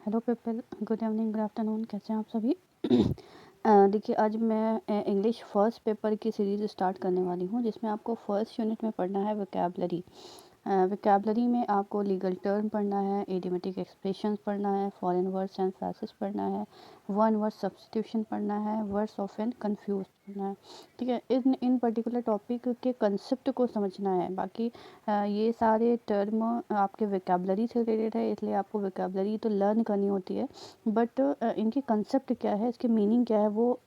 Hello people, good evening, good afternoon. कैसे हैं आप सभी? देखिए, आज मैं इंग्लिश फर्स्ट पेपर की सीरीज़ स्टार्ट करने वाली हूँ, जिसमें आपको फर्स्ट यूनिट में पढ़ना है वोकैबलरी। वोकैबलरी में आपको लीगल टर्म पढ़ना है, इडियोमेटिक एक्सप्रेशंस पढ़ना है, फॉरेन वर्ड्स एंड फ्रेजेस पढ़ना है, वन वर्ड सब्स्टिट्यूशन पढ़ना है, वर्ड्स ऑफन कंफ्यूज पढ़ना है। ठीक है, इन पर्टिकुलर टॉपिक के कंसेप्ट को समझना है। बाकी ये सारे टर्म आपके वोकैबलरी से रिलेटेड है, इसलिए आपको वोकैबलरी तो लर्न करनी होती है, बट इनके कंसेप्ट क्या है, इसके मीनिंग क्या है, वो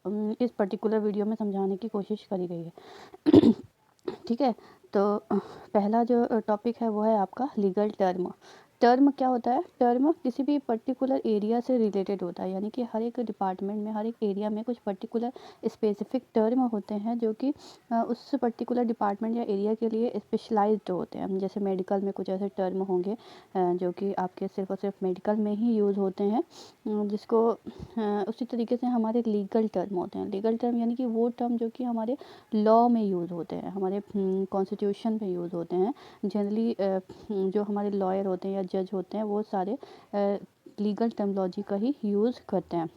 इस पर्टिकुलर वीडियो में समझाने की कोशिश करी गई है। ठीक है, तो पहला जो टॉपिक है वो है आपका लीगल टर्म। टर्म क्या होता है? टर्म किसी भी पर्टिकुलर एरिया से रिलेटेड होता है, यानी कि हर एक डिपार्टमेंट में, हर एक एरिया में कुछ पर्टिकुलर स्पेसिफिक टर्म होते हैं जो कि उस पर्टिकुलर डिपार्टमेंट या एरिया के लिए स्पेशलाइज्ड होते हैं। जैसे मेडिकल में कुछ ऐसे टर्म होंगे जो कि आपके सिर्फ और सिर्फ मेडिकल में ही यूज़ होते हैं, जिसको उसी तरीके से हमारे लीगल टर्म होते हैं। लीगल टर्म यानी कि वो टर्म जो कि हमारे लॉ में यूज़ होते हैं, हमारे कॉन्स्टिट्यूशन में यूज़ होते हैं। जनरली जो हमारे लॉयर होते हैं या जज होते हैं, वो सारे लीगल टर्मोलॉजी का ही यूज़ करते हैं।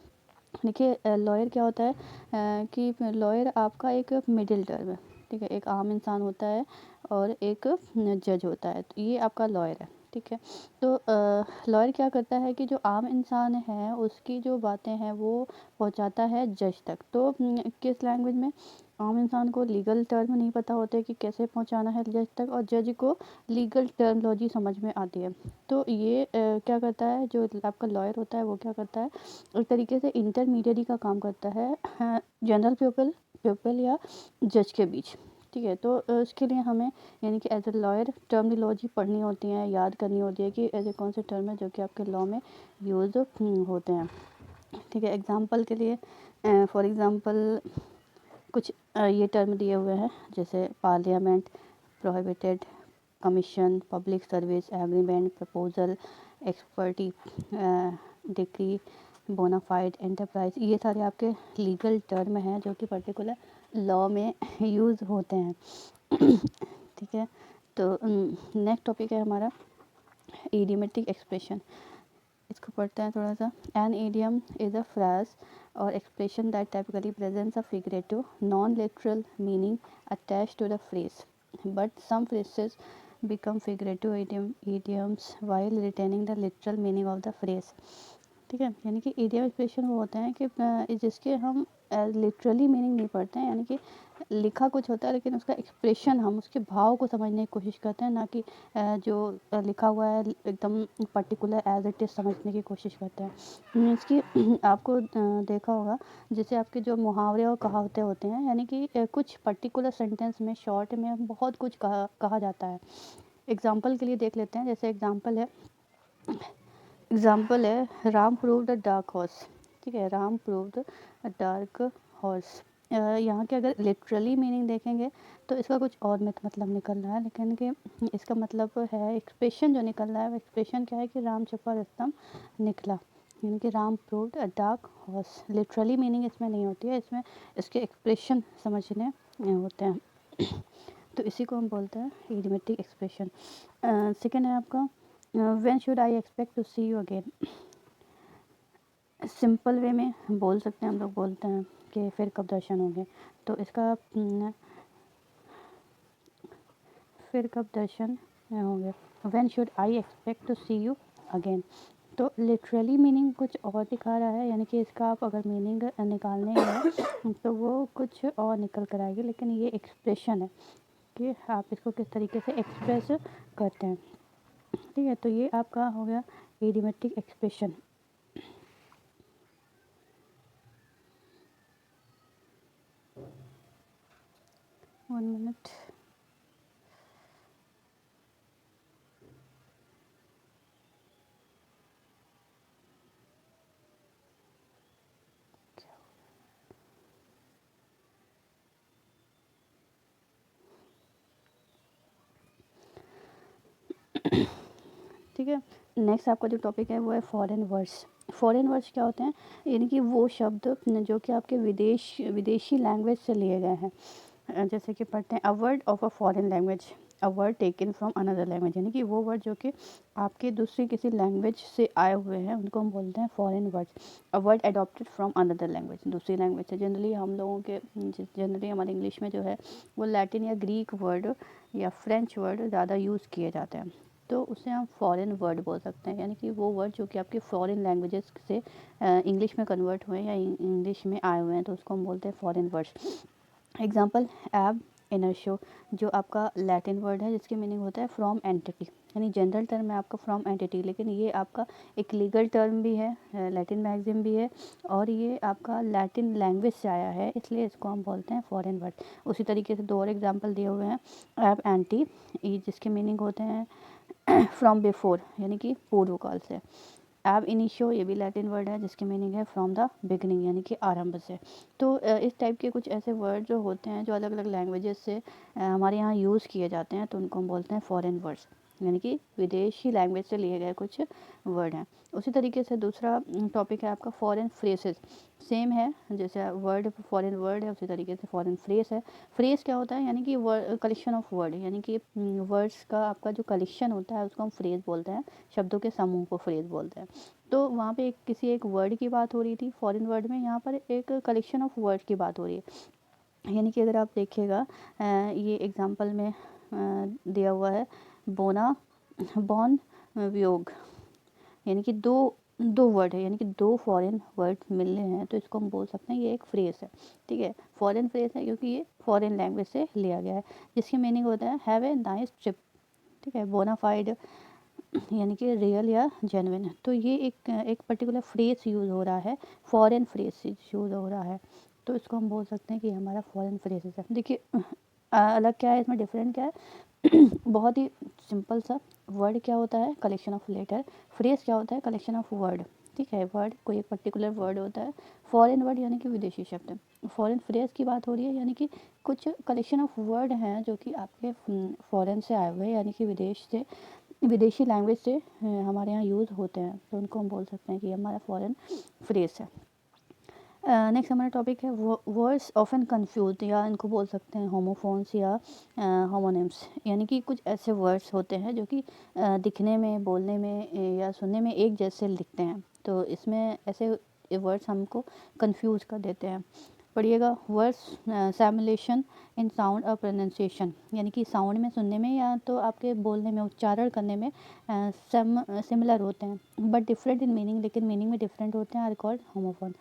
देखिए, लॉयर क्या होता है कि लॉयर आपका एक मिडिल टर्म है। ठीक है, एक आम इंसान होता है और एक जज होता है, तो ये आपका लॉयर है। ठीक है, तो लॉयर क्या करता है कि जो आम इंसान है उसकी जो बातें हैं वो पहुंचाता है जज तक। तो किस लैंग्वेज में? आम इंसान को लीगल टर्म नहीं पता होते कि कैसे पहुंचाना है जज तक, और जज को लीगल टर्मोलॉजी समझ में आती है। तो ये क्या करता है, जो आपका लॉयर होता है वो क्या करता है, एक तरीके से इंटरमीडिएरी का काम करता है जनरल पीपल या जज के बीच। ठीक है, तो इसके लिए हमें यानी कि एज ए लॉयर टर्मिनोलॉजी पढ़नी होती है, याद करनी होती है कि ऐसे कौन से टर्म है जो कि आपके लॉ में यूज़ होते हैं। ठीक है, एग्जांपल के लिए फॉर एग्जांपल कुछ ये टर्म दिए हुए हैं, जैसे parliament, prohibited, commission, public service, agreement, proposal, expertise, decree, bona fide, enterprise. ये सारे आपके लीगल टर्म हैं जो कि पर्टिकुलर लॉ में यूज़ होते हैं। ठीक है, तो नेक्स्ट टॉपिक है हमारा इडियोमेटिक एक्सप्रेशन। इसको पढ़ते हैं थोड़ा सा। An idiom is a phrase or expression that typically presents a figurative non literal meaning attached to the phrase, but some phrases become figurative idioms while retaining the literal meaning of the phrase। ठीक है, यानी कि idiom expression वो होते हैं कि जिसके हम लिटरली मीनिंग नहीं पढ़ते हैं, यानी कि लिखा कुछ होता है लेकिन उसका एक्सप्रेशन, हम उसके भाव को समझने की कोशिश करते हैं, ना कि जो लिखा हुआ है एकदम पर्टिकुलर एज इट इज़ समझने की कोशिश करते हैं। मीन्स कि आपको देखा होगा, जैसे आपके जो मुहावरे और कहावतें होते हैं, यानी कि कुछ पर्टिकुलर सेंटेंस में, शॉर्ट में बहुत कुछ कहा जाता है। एग्जाम्पल के लिए देख लेते हैं, जैसे एग्जाम्पल है राम प्रूव्ड अ डार्क हॉर्स। ठीक है, राम प्रूव्ड अ डार्क हॉर्स। यहाँ के अगर लिटरली मीनिंग देखेंगे तो इसका कुछ और मतलब निकल रहा है, लेकिन कि इसका मतलब है, एक्सप्रेशन जो निकल रहा है वो एक्सप्रेशन क्या है कि राम छुपा रुस्तम निकला, यानी कि राम प्रूव्ड अ डार्क हॉर्स। लिटरली मीनिंग इसमें नहीं होती है, इसमें इसके एक्सप्रेशन समझने होते हैं। तो इसी को हम बोलते हैं इडियोमेटिक एक्सप्रेशन। सेकेंड है आपका when should I expect to see you again. Simple way में बोल सकते हैं, हम लोग बोलते हैं कि फिर कब दर्शन होंगे, तो इसका फिर कब दर्शन होंगे, when should I expect to see you again. तो लिटरली मीनिंग कुछ और दिखा रहा है, यानी कि इसका आप अगर मीनिंग निकालने हैं तो वो कुछ और निकल कर आएगी, लेकिन ये एक्सप्रेशन है कि आप इसको किस तरीके से एक्सप्रेस करते हैं। ठीक है, तो ये आपका हो गया इडियोमेटिक एक्सप्रेशन। One minute. ठीक है, नेक्स्ट आपका जो टॉपिक है वो है फॉरेन वर्ड्स। फॉरेन वर्ड्स क्या होते हैं, यानी कि वो शब्द जो कि आपके विदेशी लैंग्वेज से लिए गए हैं। जैसे कि पढ़ते हैं a word of a foreign language. A word taken from another language, यानी कि वो वर्ड जो कि आपके दूसरी किसी लैंग्वेज से आए हुए हैं उनको हम बोलते हैं foreign words. A word adopted from another language, दूसरी लैंग्वेज से। जनरली हम लोगों के जनरली हमारे इंग्लिश में जो है वो लैटिन या ग्रीक वर्ड या फ्रेंच वर्ड ज़्यादा यूज़ किए जाते हैं, तो उसे हम फॉरेन वर्ड बोल सकते हैं, यानी कि वो वर्ड जो कि आपके फॉरेन लैंग्वेजेस से इंग्लिश में कन्वर्ट हुए हैं या इंग्लिश में आए हुए हैं, तो उसको हम बोलते हैं फॉरेन वर्ड्स। एग्जाम्पल एब इनर्शियो, जो आपका लैटिन वर्ड है जिसकी मीनिंग होता है फ्रॉम एंटिटी, यानी जनरल टर्म है आपका फ्रॉम एंटिटी, लेकिन ये आपका एक लीगल टर्म भी है, लैटिन मैगजिम भी है, और ये आपका लैटिन लैंग्वेज से आया है, इसलिए इसको हम बोलते हैं फॉरेन वर्ड। उसी तरीके से दो और एग्जाम्पल दिए हुए हैं, एब एंटी, जिसके मीनिंग होते हैं फ्रॉम बिफोर, यानी कि पूर्व काल से। एब इनिशियो, ये भी लैटिन वर्ड है जिसकी मीनिंग है फ्रॉम द बिगनिंग, यानी कि आरंभ से। तो इस टाइप के कुछ ऐसे वर्ड जो होते हैं जो अलग अलग लैंग्वेजेस से हमारे यहाँ यूज़ किए जाते हैं, तो उनको हम बोलते हैं फॉरेन वर्ड्स, यानी कि विदेशी लैंग्वेज से लिए गए कुछ वर्ड हैं। उसी तरीके से दूसरा टॉपिक है आपका फॉरेन फ्रेसेस। सेम है, जैसे वर्ड फॉरेन वर्ड है उसी तरीके से फॉरेन फ्रेस है। फ्रेस क्या होता है, यानी कि कलेक्शन ऑफ वर्ड, यानी कि वर्ड्स का आपका जो कलेक्शन होता है उसको हम फ्रेज बोलते हैं, शब्दों के समूह को फ्रेज बोलते हैं। तो वहाँ पे किसी एक वर्ड की बात हो रही थी फॉरेन वर्ड में, यहाँ पर एक कलेक्शन ऑफ वर्ड की बात हो रही है। यानी कि अगर आप देखिएगा ये एग्जांपल में दिया हुआ है बोना बॉन वियोग, यानी कि दो दो वर्ड है, यानी कि दो फॉरेन वर्ड मिलने हैं, तो इसको हम बोल सकते हैं ये एक फ्रेज है। ठीक है, फॉरेन फ्रेज है क्योंकि ये फॉरेन लैंग्वेज से लिया गया है, जिसकी मीनिंग होता है हैव ए नाइस ट्रिप। ठीक है, बोनाफाइड यानी कि रियल या जेन्युइन, तो ये एक पर्टिकुलर फ्रेज यूज़ हो रहा है, फॉरेन फ्रेज यूज़ हो रहा है, तो इसको हम बोल सकते हैं कि हमारा फॉरेन फ्रेज है। देखिए अलग क्या है इसमें, डिफरेंट क्या है बहुत ही सिंपल सा। वर्ड क्या होता है, कलेक्शन ऑफ लेटर। फ्रेज क्या होता है, कलेक्शन ऑफ वर्ड। ठीक है, वर्ड कोई एक पर्टिकुलर वर्ड होता है, फॉरेन वर्ड यानी कि विदेशी शब्द। फॉरेन फ्रेज की बात हो रही है, यानी कि कुछ कलेक्शन ऑफ वर्ड हैं जो कि आपके फॉरेन से आए हुए हैं, यानी कि विदेश से, विदेशी लैंग्वेज से हमारे यहाँ यूज़ होते हैं, तो उनको हम बोल सकते हैं कि हमारा फॉरेन फ्रेज है। नेक्स्ट हमारा टॉपिक है वर्ड्स ऑफन कंफ्यूज, या इनको बोल सकते हैं होमोफोन्स या होमोनिम्स, यानी कि कुछ ऐसे वर्ड्स होते हैं जो कि दिखने में, बोलने में या सुनने में एक जैसे दिखते हैं, तो इसमें ऐसे वर्ड्स हमको कंफ्यूज कर देते हैं। पढ़िएगा, वर्ड्स सैमुलेशन इन साउंड और प्रोनाउंसिएशन, यानी कि साउंड में, सुनने में या तो आपके बोलने में, उच्चारण करने में सिमिलर होते हैं बट डिफरेंट इन मीनिंग, लेकिन मीनिंग में डिफरेंट होते हैं, आर कॉल्ड होमोफोन।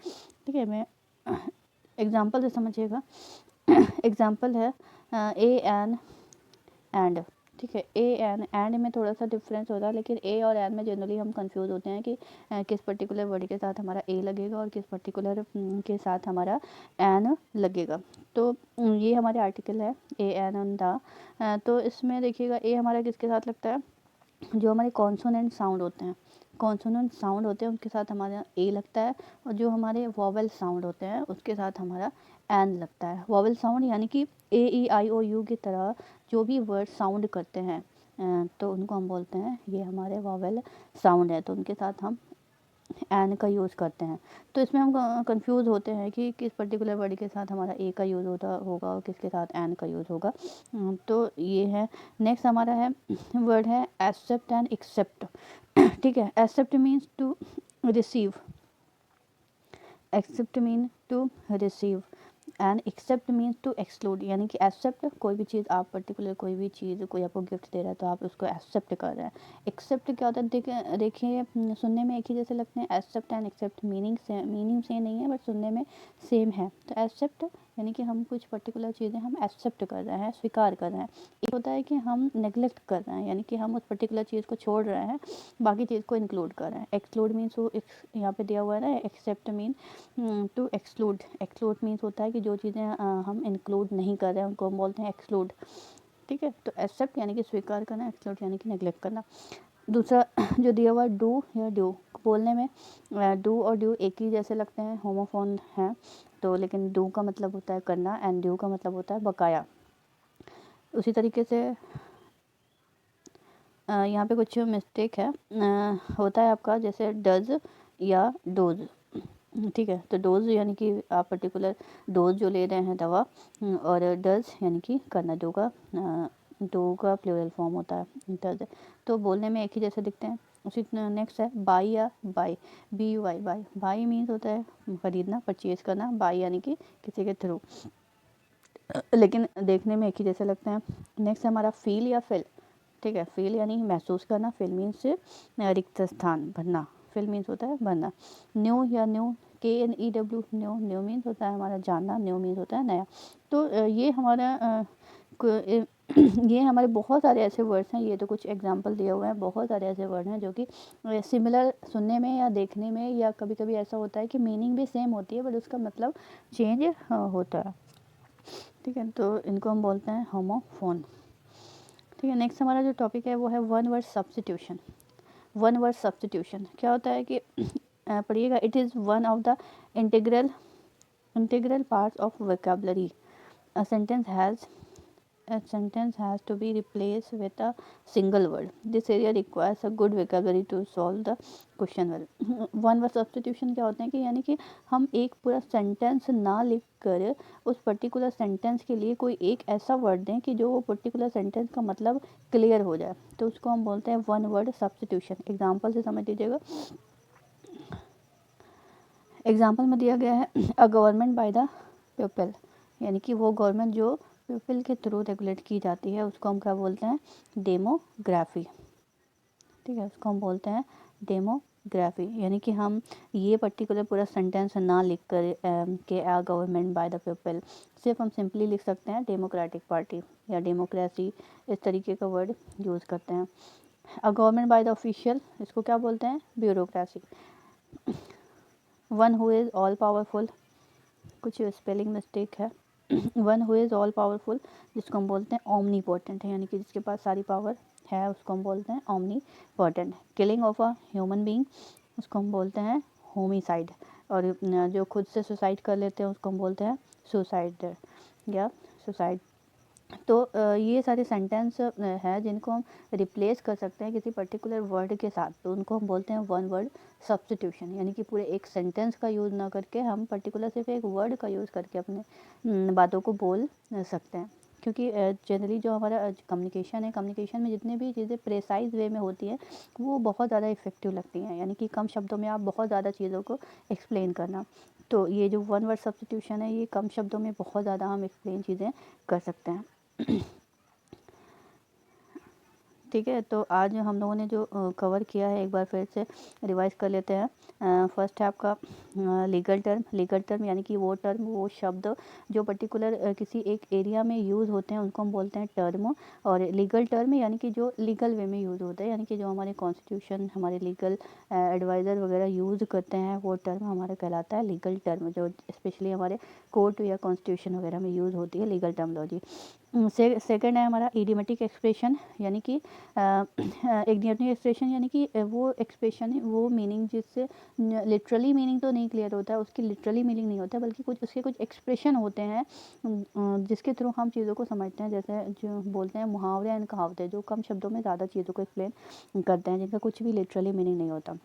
ठीक है, मैं एग्जाम्पल से समझिएगा। एग्जाम्पल है ए एन एंड। ठीक है, ए एन एंड में थोड़ा सा डिफरेंस होता है, लेकिन ए और एन में जनरली हम कंफ्यूज होते हैं कि किस पर्टिकुलर वर्ड के साथ हमारा ए लगेगा और किस पर्टिकुलर के साथ हमारा एन लगेगा। तो ये हमारे आर्टिकल है ए एन ऑन द। तो इसमें देखिएगा ए हमारा किसके साथ लगता है, जो हमारे कॉन्सोनेंट साउंड होते हैं, कॉन्सोनेंट साउंड होते हैं उनके साथ हमारा ए लगता है, और जो हमारे वॉवेल साउंड होते हैं उसके साथ हमारा एन लगता है। वॉवेल साउंड यानी कि ए ई आई ओ यू की तरह जो भी वर्ड साउंड करते हैं तो उनको हम बोलते हैं ये हमारे वॉवेल साउंड है, तो उनके साथ हम एन का यूज़ करते हैं। तो इसमें हम कंफ्यूज होते हैं कि किस पर्टिकुलर वर्ड के साथ हमारा ए का यूज़ होता होगा और किसके साथ एन का यूज़ होगा। तो ये है। नेक्स्ट हमारा है वर्ड है एक्सेप्ट एंड एक्सेप्ट। ठीक है, accept means to receive, accept mean to receive and except means to exclude, यानी कि एक्सेप्ट कोई भी चीज़, आप पर्टिकुलर कोई भी चीज़, कोई आपको गिफ्ट दे रहा है तो आप उसको एक्सेप्ट कर रहे हैं। एक्सेप्ट क्या होता है, देखिए सुनने में एक ही जैसे लगते हैं, accept and except meaning same नहीं है बट सुनने में सेम है। तो एक्सेप्ट यानी कि हम कुछ पर्टिकुलर चीज़ें हम एक्सेप्ट कर रहे हैं, स्वीकार कर रहे हैं। एक होता है कि हम नेग्लेक्ट कर रहे हैं, यानी कि हम उस पर्टिकुलर चीज़ को छोड़ रहे हैं, बाकी चीज़ को इंक्लूड कर रहे हैं। एक्सक्लूड मीन्स वो यहाँ पे दिया हुआ है ना, except mean to exclude. Exclude means होता है कि जो चीज़ें हम इंक्लूड नहीं कर रहे हैं उनको हम बोलते हैं एक्सक्लूड। ठीक है, तो एक्सेप्ट यानी कि स्वीकार करना, एक्सक्लूड यानी कि नेग्लेक्ट करना। दूसरा जो दिया हुआ डू या ड्यू, बोलने में डू और ड्यू एक ही जैसे लगते हैं, होमोफोन हैं, तो लेकिन डू का मतलब होता है करना एंड ड्यू का मतलब होता है बकाया। उसी तरीके से यहाँ पे कुछ मिस्टेक है, होता है आपका जैसे डज या डोज। ठीक है, तो डोज यानी कि आप पर्टिकुलर डोज जो ले रहे हैं दवा, और डज यानी कि करना, डो का टू का प्लूरल फॉर्म होता है, तो बोलने में एक ही जैसे दिखते हैं। उसी नेक्स्ट है बाई या by, BUY by. By means होता है खरीदना, परचेज करना, बाई यानी कि किसी के थ्रू, लेकिन देखने में एक ही जैसे लगते हैं। नेक्स्ट है हमारा फील या फिल, ठीक है। फील यानी महसूस करना, फिल मीन्स रिक्त स्थान भरना, फिल मीन्स होता है भरना। न्यू या new, KNEW, new, new means होता है हमारा जानना, न्यू मीन्स होता है नया। तो ये हमारा ये हमारे बहुत सारे ऐसे वर्ड्स हैं, ये तो कुछ एग्जांपल दिए हुए हैं, बहुत सारे ऐसे वर्ड हैं जो कि सिमिलर सुनने में या देखने में, या कभी कभी ऐसा होता है कि मीनिंग भी सेम होती है बट उसका मतलब चेंज होता है, ठीक है। तो इनको हम बोलते हैं होमोफोन, ठीक है। नेक्स्ट हमारा जो टॉपिक है वो है one word substitution. One word substitution क्या होता है कि पढ़िएगा, it is one of the integral parts of vocabulary. A sentence has to be replaced with a single word. This area requires a good vocabulary to solve the question well. One word substitution क्या होते हैं कि यानी कि हम एक पूरा sentence ना लिख कर उस पर्टिकुलर सेंटेंस के लिए कोई एक ऐसा वर्ड दें कि जो वो पर्टिकुलर सेंटेंस का मतलब क्लियर हो जाए, तो उसको हम बोलते हैं वन वर्ड सब्स्टिट्यूशन। एग्जाम्पल से समझ लीजिएगा। एग्जाम्पल में दिया गया है a government by the people, यानी कि वो गवर्नमेंट जो पीपल के थ्रू रेगुलेट की जाती है उसको हम क्या बोलते हैं, डेमोग्राफी, ठीक है। उसको हम बोलते हैं डेमोग्राफी, यानी कि हम ये पर्टिकुलर पूरा सेंटेंस ना लिख कर के a government by the people, सिर्फ हम सिंपली लिख सकते हैं डेमोक्रेटिक पार्टी या डेमोक्रेसी, इस तरीके का वर्ड यूज़ करते हैं। A government by the official, इसको क्या बोलते हैं, bureaucracy. One who is all powerful, कुछ स्पेलिंग मिस्टेक है। One who is all powerful, जिसको हम बोलते हैं ओमनीपोटेंट है, यानी कि जिसके पास सारी पावर है उसको हम बोलते हैं omnipotent. Killing of a human being, उसको हम बोलते हैं होमिसाइड। और जो खुद से सुसाइड कर लेते हैं उसको हम बोलते हैं सुसाइड या सुसाइड। तो ये सारे सेंटेंस हैं जिनको हम रिप्लेस कर सकते हैं किसी पर्टिकुलर वर्ड के साथ, तो उनको हम बोलते हैं वन वर्ड सब्स्टिट्यूशन, यानी कि पूरे एक सेंटेंस का यूज़ ना करके हम पर्टिकुलर सिर्फ एक वर्ड का यूज़ करके अपने बातों को बोल सकते हैं। क्योंकि जनरली जो हमारा कम्युनिकेशन है, कम्युनिकेशन में जितने भी चीज़ें प्रेसाइज वे में होती हैं वो बहुत ज़्यादा इफेक्टिव लगती हैं, यानी कि कम शब्दों में आप बहुत ज़्यादा चीज़ों को एक्सप्लेन करना। तो ये जो वन वर्ड सब्स्टिट्यूशन है ये कम शब्दों में बहुत ज़्यादा हम एक्सप्लेन चीज़ें कर सकते हैं। ठीक है, तो आज हम लोगों ने जो कवर किया है एक बार फिर से रिवाइज कर लेते हैं। फर्स्ट है आपका लीगल टर्म। लीगल टर्म यानी कि वो टर्म, वो शब्द जो पर्टिकुलर किसी एक एरिया में यूज़ होते हैं उनको हम बोलते हैं टर्म। और लीगल टर्म यानी कि जो लीगल वे में यूज़ होता है, यानी कि जो हमारे कॉन्स्टिट्यूशन, हमारे लीगल एडवाइज़र वगैरह यूज़ करते हैं वो टर्म हमारा कहलाता है लीगल टर्म, जो स्पेशली हमारे कोर्ट या कॉन्स्टिट्यूशन वगैरह में यूज़ होती है लीगल टर्मोलॉजी। सेकंड है हमारा इडियोमेटिक एक्सप्रेशन, यानी कि इडियोमेटिक एक्सप्रेशन यानी कि वो एक्सप्रेशन है, वो मीनिंग जिससे लिटरली मीनिंग तो नहीं क्लियर होता है, उसकी लिटरली मीनिंग नहीं होता है, बल्कि कुछ उसके कुछ एक्सप्रेशन होते हैं जिसके थ्रू हम चीज़ों को समझते हैं। जैसे जो बोलते हैं मुहावरे एंड कहावतें, जो कम शब्दों में ज़्यादा चीज़ों को एक्सप्लेन करते हैं, जिनका कुछ भी लिटरली मीनिंग नहीं होता।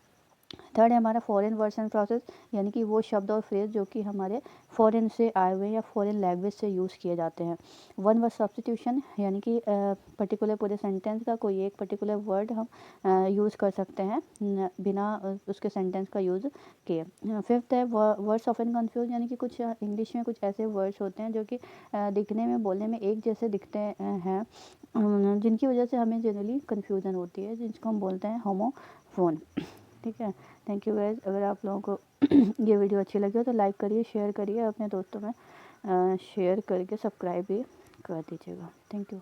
थर्ड है हमारा फॉरेन वर्ड्स एंड प्रोसेस, यानी कि वो शब्द और फ्रेज जो कि हमारे फॉरेन से आए हुए या फॉरेन लैंग्वेज से यूज़ किए जाते हैं। वन वर्ड सब्स्टिट्यूशन यानी कि पर्टिकुलर पूरे सेंटेंस का कोई एक पर्टिकुलर वर्ड हम यूज़ कर सकते हैं बिना उसके सेंटेंस का यूज़ किए। फिफ्थ है वर्ड्स ऑफन कंफ्यूज, यानी कि कुछ इंग्लिश में कुछ ऐसे वर्ड्स होते हैं जो कि दिखने में, बोलने में एक जैसे दिखते हैं, जिनकी वजह से हमें जनरली कन्फ्यूज़न होती है, जिसको हम बोलते हैं होमोफोन। ठीक है, थैंक यू गाइज। अगर आप लोगों को ये वीडियो अच्छी लगी हो तो लाइक करिए, शेयर करिए, अपने दोस्तों में शेयर करके सब्सक्राइब भी कर दीजिएगा। Thank you.